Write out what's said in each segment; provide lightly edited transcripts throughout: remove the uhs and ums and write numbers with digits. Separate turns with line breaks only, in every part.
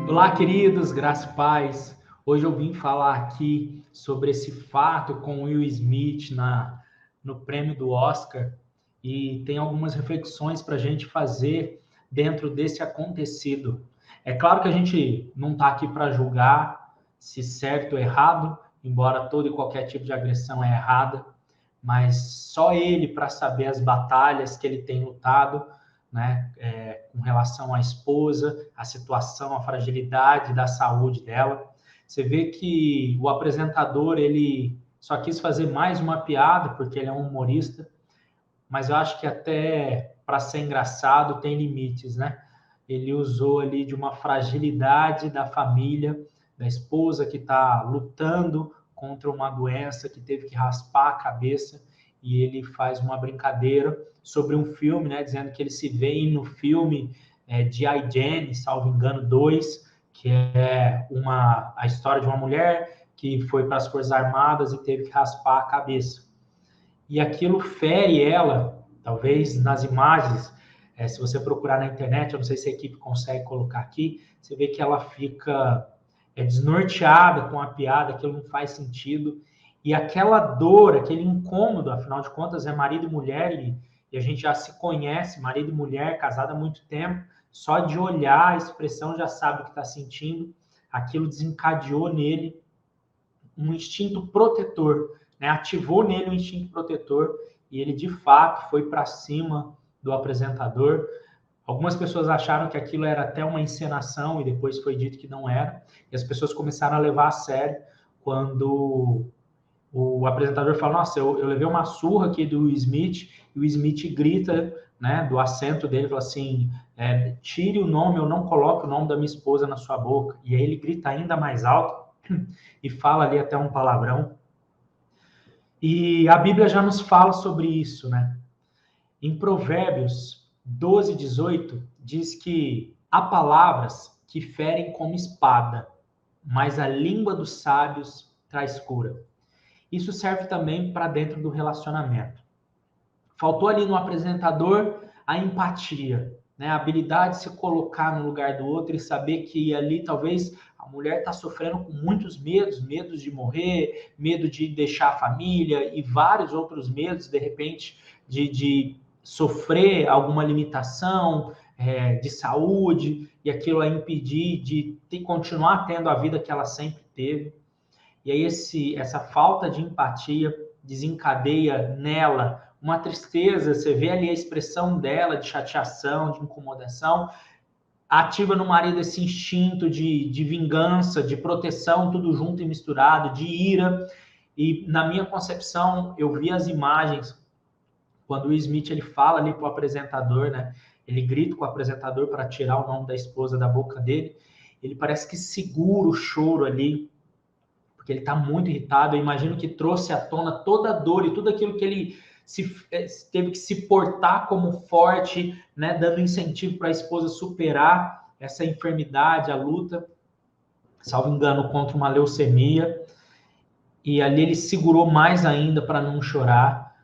Olá, queridos, graça e paz. Hoje eu vim falar aqui sobre esse fato com Will Smith no prêmio do Oscar e tem algumas reflexões para a gente fazer dentro desse acontecido. É claro que a gente não está aqui para julgar se certo ou errado, embora todo e qualquer tipo de agressão é errada, mas só ele para saber as batalhas que ele tem lutado, né, com relação à esposa, a situação, a fragilidade da saúde dela. Você vê que o apresentador, ele só quis fazer mais uma piada, porque ele é um humorista, mas eu acho que até para ser engraçado tem limites, né? Ele usou ali de uma fragilidade da família, da esposa que está lutando contra uma doença, que teve que raspar a cabeça, e ele faz uma brincadeira sobre um filme, né? Dizendo que ele se vê no filme de I, Jane, salvo engano, 2, que é a história de uma mulher que foi para as Forças Armadas e teve que raspar a cabeça. E aquilo fere ela, talvez nas imagens, se você procurar na internet, eu não sei se a equipe consegue colocar aqui, você vê que ela fica desnorteada com a piada, aquilo não faz sentido, e aquela dor, aquele incômodo, afinal de contas é marido e mulher, e a gente já se conhece, marido e mulher, casado há muito tempo, só de olhar a expressão já sabe o que está sentindo, aquilo desencadeou nele um instinto protetor, né? Ativou nele um instinto protetor e ele de fato foi para cima do apresentador. Algumas pessoas acharam que aquilo era até uma encenação e depois foi dito que não era. E as pessoas começaram a levar a sério quando o apresentador fala: Nossa, eu levei uma surra aqui do Will Smith, e o Smith grita, né, do assento dele, fala assim: tire o nome, eu não coloco o nome da minha esposa na sua boca. E aí ele grita ainda mais alto e fala ali até um palavrão. E a Bíblia já nos fala sobre isso, né? Em Provérbios 12, 18, diz que há palavras que ferem como espada, mas a língua dos sábios traz cura. Isso serve também para dentro do relacionamento. Faltou ali no apresentador a empatia, né? A habilidade de se colocar no lugar do outro e saber que ali talvez a mulher está sofrendo com muitos medos, medos de morrer, medo de deixar a família e vários outros medos, de repente, de sofrer alguma limitação de saúde e aquilo a impedir de continuar tendo a vida que ela sempre teve. E aí essa falta de empatia desencadeia nela uma tristeza, você vê ali a expressão dela de chateação, de incomodação, ativa no marido esse instinto de vingança, de proteção, tudo junto e misturado, de ira. E na minha concepção, eu vi as imagens quando o Smith ele fala ali para o apresentador, né? Ele grita com o apresentador para tirar o nome da esposa da boca dele. Ele parece que segura o choro ali, porque ele está muito irritado. Eu imagino que trouxe à tona toda a dor e tudo aquilo que ele teve que se portar como forte, né, dando incentivo para a esposa superar essa enfermidade, a luta, salvo engano, contra uma leucemia. E ali ele segurou mais ainda para não chorar.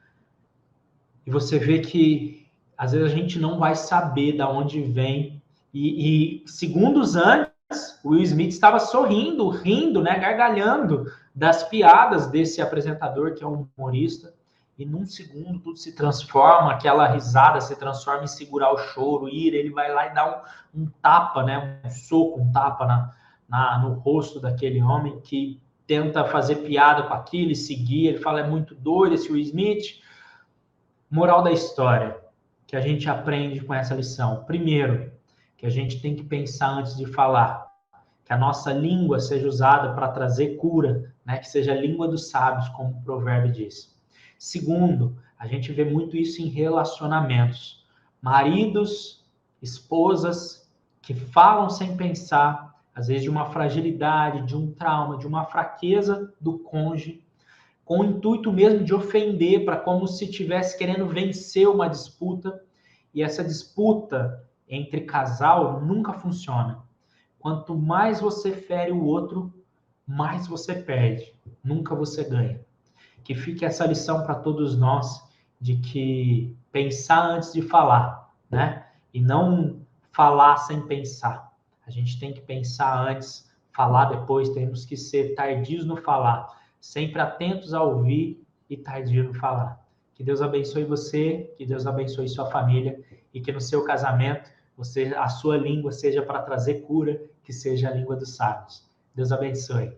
E você vê que às vezes a gente não vai saber de onde vem. E segundos antes, o Will Smith estava sorrindo, rindo, né, gargalhando das piadas desse apresentador, que é um humorista. E num segundo tudo se transforma, aquela risada se transforma em segurar o choro, ira, ele vai lá e dá um tapa, né, um soco, um tapa no rosto daquele homem que tenta fazer piada com aquilo e seguir. Ele fala: é muito doido esse Will Smith. Moral da história que a gente aprende com essa lição. Primeiro, que a gente tem que pensar antes de falar, que a nossa língua seja usada para trazer cura, né? Que seja a língua dos sábios, como o provérbio diz. Segundo, a gente vê muito isso em relacionamentos. Maridos, esposas que falam sem pensar, às vezes de uma fragilidade, de um trauma, de uma fraqueza do cônjuge, com o intuito mesmo de ofender, para como se estivesse querendo vencer uma disputa, e essa disputa entre casal nunca funciona. Quanto mais você fere o outro, mais você perde, nunca você ganha. Que fique essa lição para todos nós, de que pensar antes de falar, né? E não falar sem pensar. A gente tem que pensar antes, falar depois, temos que ser tardios no falar, sempre atentos a ouvir e tardios no falar. Que Deus abençoe você, que Deus abençoe sua família e que no seu casamento a sua língua seja para trazer cura, que seja a língua dos sábios. Deus abençoe.